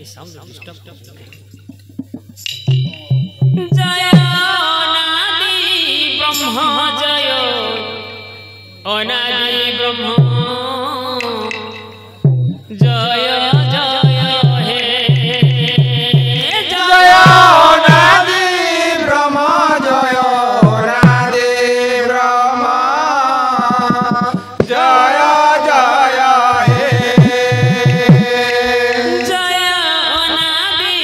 Sound disturb जय अनादि ब्रह्म जय अनादि ब्रह्म जय जय हे जय अनादि ब्रह्म जय अनादि ब्रह्म जय जय हे जय अनादि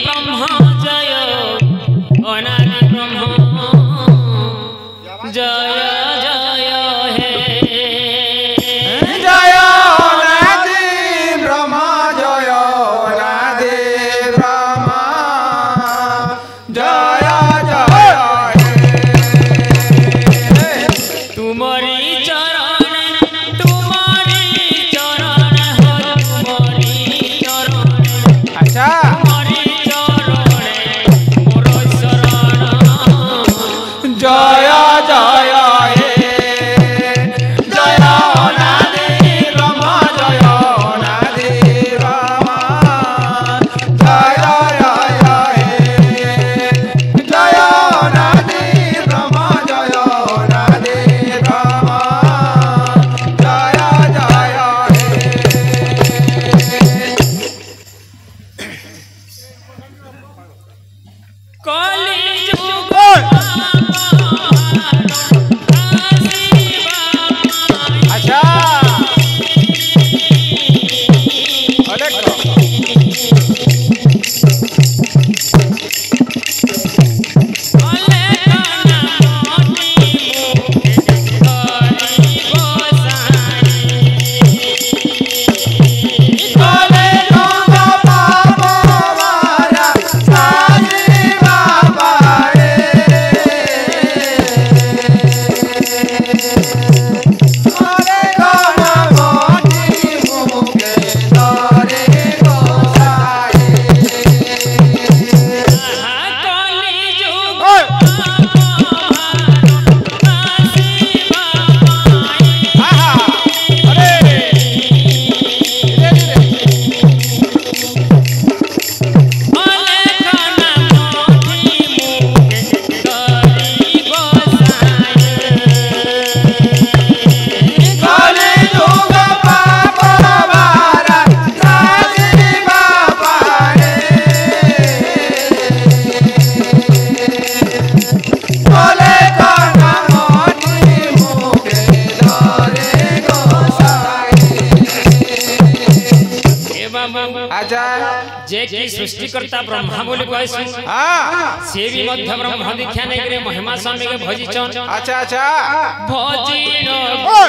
ब्रह्म जय अनादि ब्रह्म जय जय हे जय अनादि ब्रह्म जय अनादि ब्रह्म जय जय हे तुम्हारी चरण हो तुम्हारी चरण अच्छा तुम्हारी चरण मोर शरण जय जय हे जय अनादि ब्रह्म जय अनादि ब्रह्म जय जय हे जय अनादि ब्रह्म जय अनादि ब्रह्म जय जय कलि जुग अच्छा अलेख कले लोग बाबा वाला साजी बाबा रे कले गाना मोटी मुके तोरे गोसाई आहा अरे धीरे धीरे कले लोग बाबा वाला साजी बाबा रे कले गाना मोटी मुके तोरे गोसाई अच्छा जे की सृष्टिकर्ता ब्रह्मा बोली कहसु हाँ से भी मध्य ब्रह्म दीक्षा नहीं करे महिमा स्वामी के भजिचन अच्छा अच्छा भजिन ओए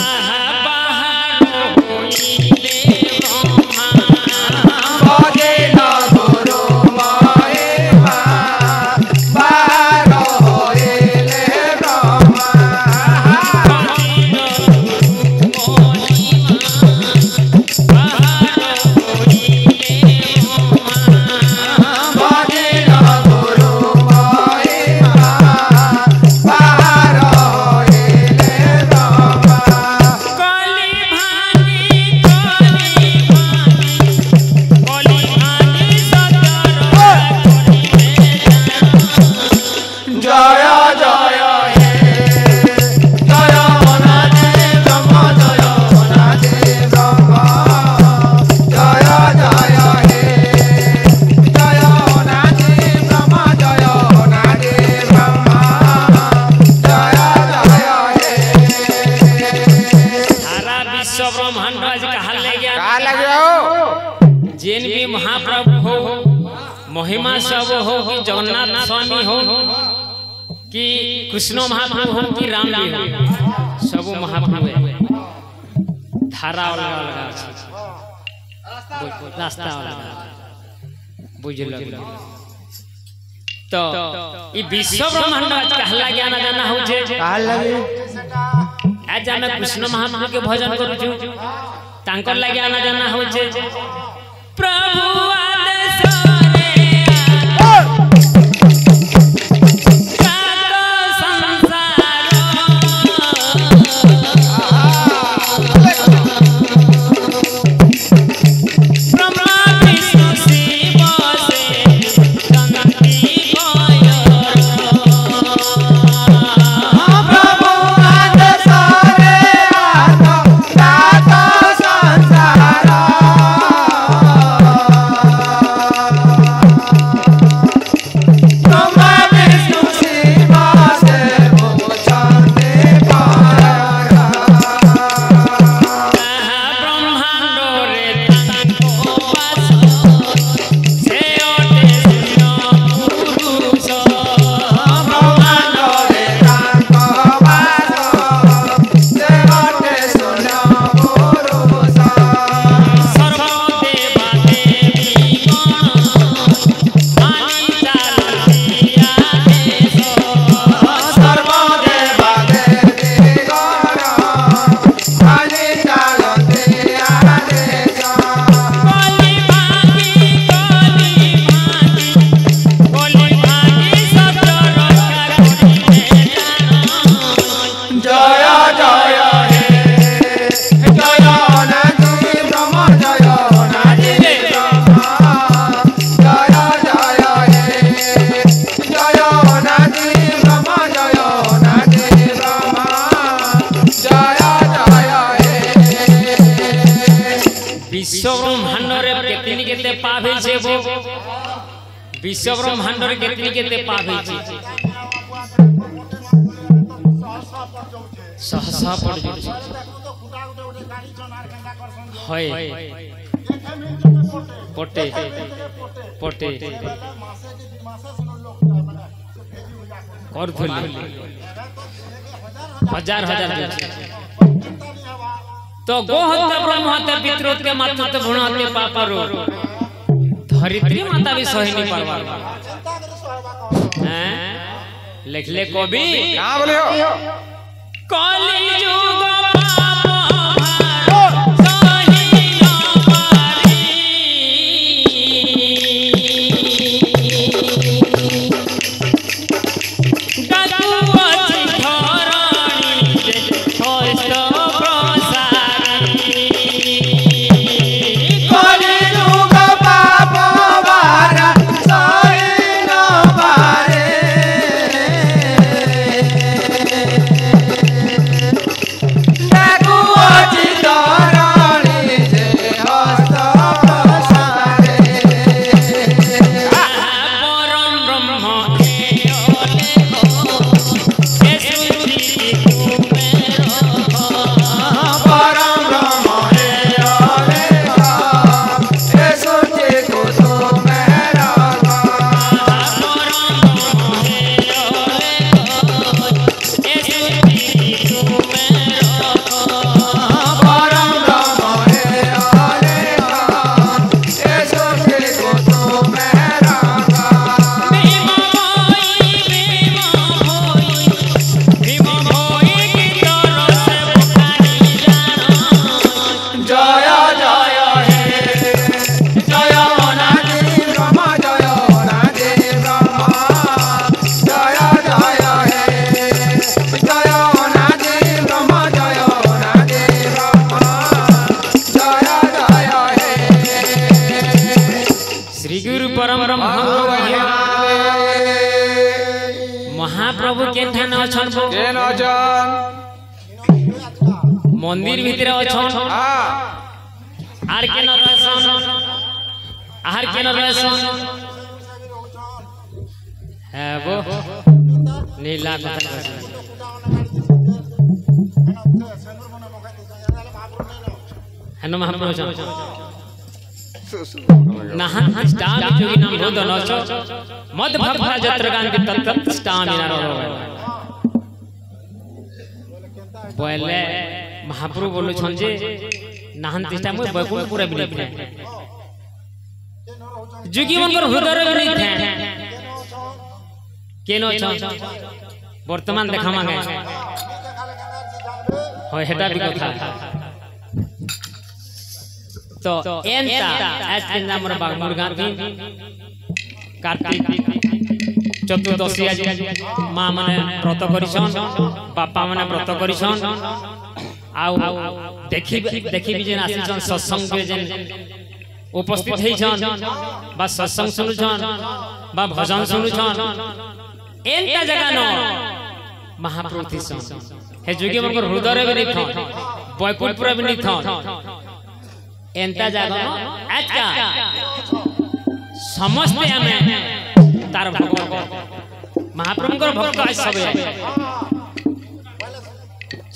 आहा बाहर होइले ब्रह्मा भजे न गुरु महिमा बाहर होइले ब्रह्मा भजे न गुरु महिमा बाहर होइले ब्रह्मा कली भानी कली भानी सतर जय जय हे जय अनादि ब्रह्म जय अनादि ब्रह्म जय जय हे जय अनादि ब्रह्म जय अनादि ब्रह्म जय जय हे सारा विश्व ब्रह्मांड आज कहा ले गया का लगे हो जिन भी महाप्रभु हो महिमा सब हो कि जगन्नाथ स्वामी हो कि कृष्ण महाप्रभु हो कि राम लीला सब महाप्रभु है धारा अलग अलग আছে रास्ता अलग बुझल तो ई विश्व ब्रह्मांड आज कहला ज्ञान जाना हो जे का लगे आज हम कृष्ण महाप्रभु के भजन करू छु तांकर लागि आना जाना हो जे प्रभु आदेश रे काको संसार विश्व ब्रह्मांड रे केतनी केते पाप है वो विश्व ब्रह्मांड रे केतनी केते पाप है सहसा पड़ जाउछे होय पोटे पोटे कर थली हजार तो गोहत्या ब्रह्महत्या पितृहत्या मातृहत्या भ्रूणहत्या पापरो धरित्री माता भी सही नहीं पारवा हैं लिख ले कवि क्या बोले हो कलि युग महाप्रभु केन अछन केन अछन मंदिर भीतर अछन आर केन रहसन आर केन रहसन है वो नीला कथा हनु महाप्रभु नहन स्टाम जोगी नाम रोद नचो मद भक्ता जत्रगान के तत्त स्टामिना रो पहले महाप्रभु बोलो छन जे नहन तिष्टा म बकुल पूरा बिनी थे जोगी मनकर हृदय रे बिनी थे केनो छ वर्तमान देखामा गए होय हेटा भी कथा तो एंता आज के नाम रे बाग मुर्गा थी कार्तिक चतुर्दशी आज मां माने व्रत करिसन पापा माने व्रत करिसन आउ देखि देखि भी जेन आसीछन सत्संग के जेन उपस्थित हेछन बा सत्संग सुनुछन बा भजन सुनुछन एंता जगह न महाप्रभु थिसन हे जोगी मनकर हृदय रे बिनी थन बैकुंठपुर बिनी थन एंता जागो आज का समस्त हमें तार भगवान महाप्रभु को भक्त आज सब है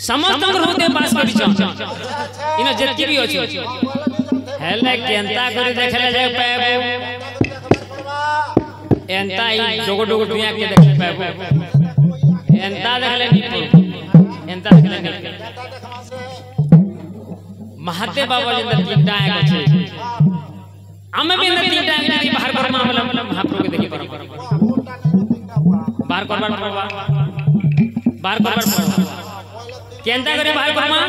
समस्त को हृदय पास करी छ इन जति भी अछि हेले केंता करी देखले जाय पाबो एंता ही डोगो डोगो दुनिया के देख पाबो एंता देखले नहीं एंता देखले नहीं महाते बाबा जिंदा तीनटा आए छे हमें भी न तीनटा आए बाहर कर मामला महाप्रभु के देखि बाहर करबार बाहर करबार केंता करे बाहर करमा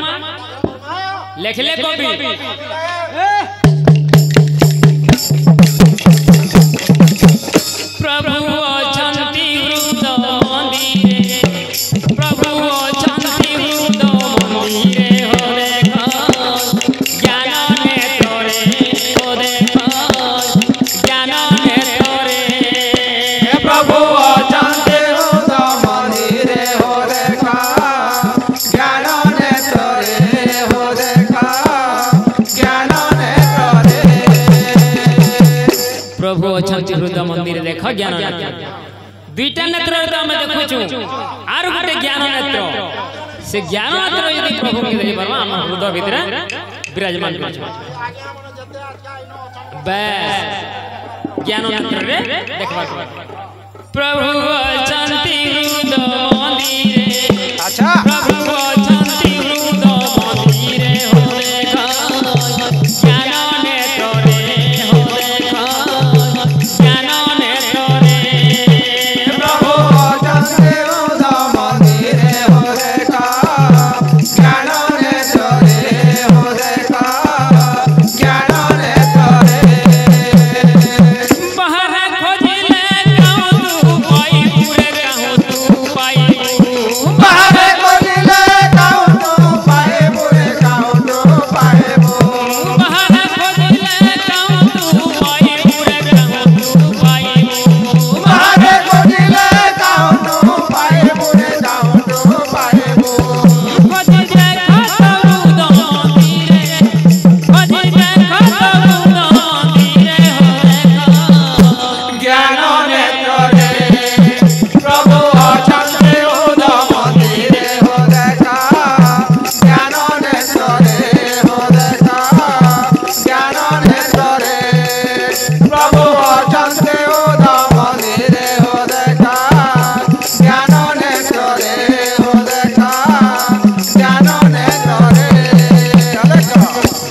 लिखले कवि प्रभु अचंती वृंद मंदिरे प्रभु अचंती वृंद मंदिरे हो देखो ज्ञान में तोरे हो देखो ज्ञान में तोरे प्रभु अचंती वृंद मंदिरे हो देखो ज्ञान में तोरे हो देखो ज्ञान देख ज्ञान नेत्र दुईटा नेत्र तो हम देखुछु आर गोटे ज्ञान नेत्र से ज्ञान नेत्र यदि प्रभु के देई परबा हम हृदय भीतर विराजमान करछु बस ज्ञान नेत्र रे देखबा प्रभु अचंती हृदय मंदिरे अच्छा प्रभु अचंती हृदय मंदिरे हो देखा ज्ञान नेत्र रे हो देखा ज्ञान नेत्र रे प्रभु अचंती हृदय मंदिरे हो देखा ज्ञान नेत्र रे हो देखा ज्ञान नेत्र रे बाहर खोजिले कहूँ तू पाई पूरे कहूँ तू पाई बाहर खोजिले कहूँ तू पाए बुरे कहूँ तू पाए बाहर खोजिले कहूँ तू पाई पूरे कहूँ तू पाई बाहर खोजिले कहूँ तू पाए बुरे कहूँ तू पाए खोजी देखा तब मंदिरे खोजी देखा तब मंदिरे हो देखा ज्ञान नेत्र रे प्रभु अचंती हृदय मंदिरे हो देखा ज्ञान नेत्र रे हो देखा ज्ञान नेत्र रे प्रभु अचंती हृदय मंदिरे हो देखा ज्ञान नेत्र रे हो देखा ज्ञान नेत्र रे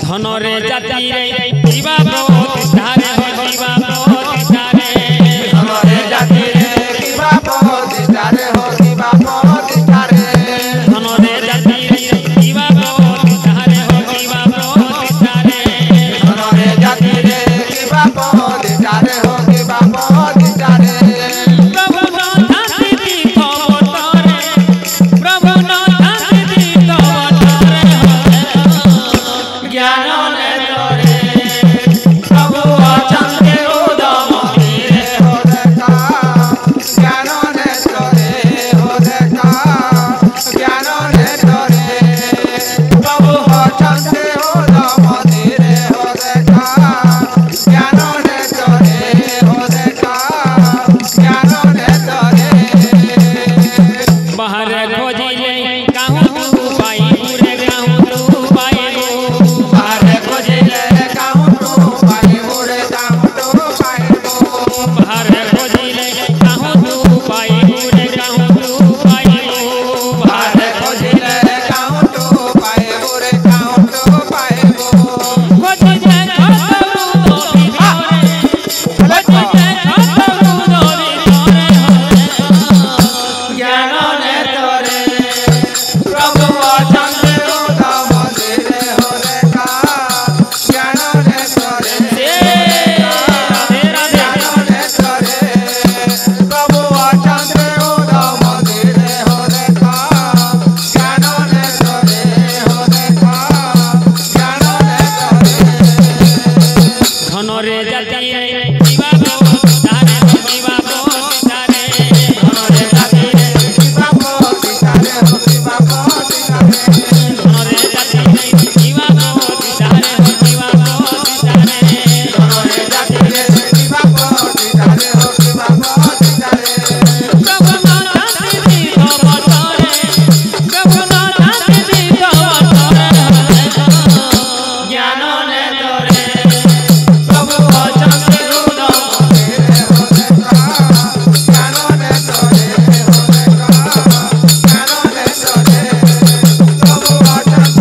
धन रे जाति रे जीवा प्रतिष्ठा रे हो जीवा प्रतिष्ठा रे हमारे जाति रे की बाप प्रतिष्ठा रे हो की बाप प्रतिष्ठा रे धन रे जाति रे जीवा प्रतिष्ठा रे हो जीवा प्रतिष्ठा रे हमारे जाति रे की बाप प्रतिष्ठा रे हो की बाप प्रतिष्ठा रे प्रभु नाथ दी खबरे प्रभु नाथ दी खबरे ज्ञान नेत्र रे प्रभु अचंती हृदय मंदिरे हो देखा ज्ञान नेत्र रे हो देखा ज्ञान नेत्र रे प्रभु अचंती हृदय मंदिरे हो देखा ज्ञान नेत्र रे हो देखा ज्ञान नेत्र रे बाहर खोजिले कहूँ तू पाई पूरे कहूँ तू पाई बाहर खोजिले कहूँ तू पाए बुरे कहूँ तू पाए बाहर खोजिले कहूँ तू पाई पूरे कहूँ तू पाई बाहर खोजिले कहूँ तू पाए बुरे कहूँ तू पाए खोजी देखा तब तो भीतरे खोजी देखा तब तो भीतरे ज्ञान नेत्र रे प्रभु अचंती हृदय मंदिरे हो देखा ज्ञान नेत्र रे राधे राधे ज्ञान नेत्र रे प्रभु अचंती हृदय मंदिरे हो देखा ज्ञान नेत्र रे हो देखा ज्ञान नेत्र रे धन रे जाति रे जीवा प्रतिष्ठा रे हो जीवा प्रतिष्ठा रे हमारे जाति रे की बाप प्रतिष्ठा रे हो की बाप प्रतिष्ठा रे धन रे जाति रे जीवा प्रतिष्ठा रे हो जीवा प्रतिष्ठा रे हमारे जाति रे की बाप प्रतिष्ठा रे हो की बाप प्रतिष्ठा रे प्रभु नाथ दी खबरे प्रभु नाथ दी खबरे ज्ञान नेत्र रे प्रभु अचंती हृदय मंदिरे हो देखा ज्ञान नेत्र रे हो देखा ज्ञान नेत्र रे प्रभु अचंती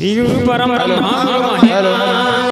श्री गुरु परम ब्रह्मा हेलो।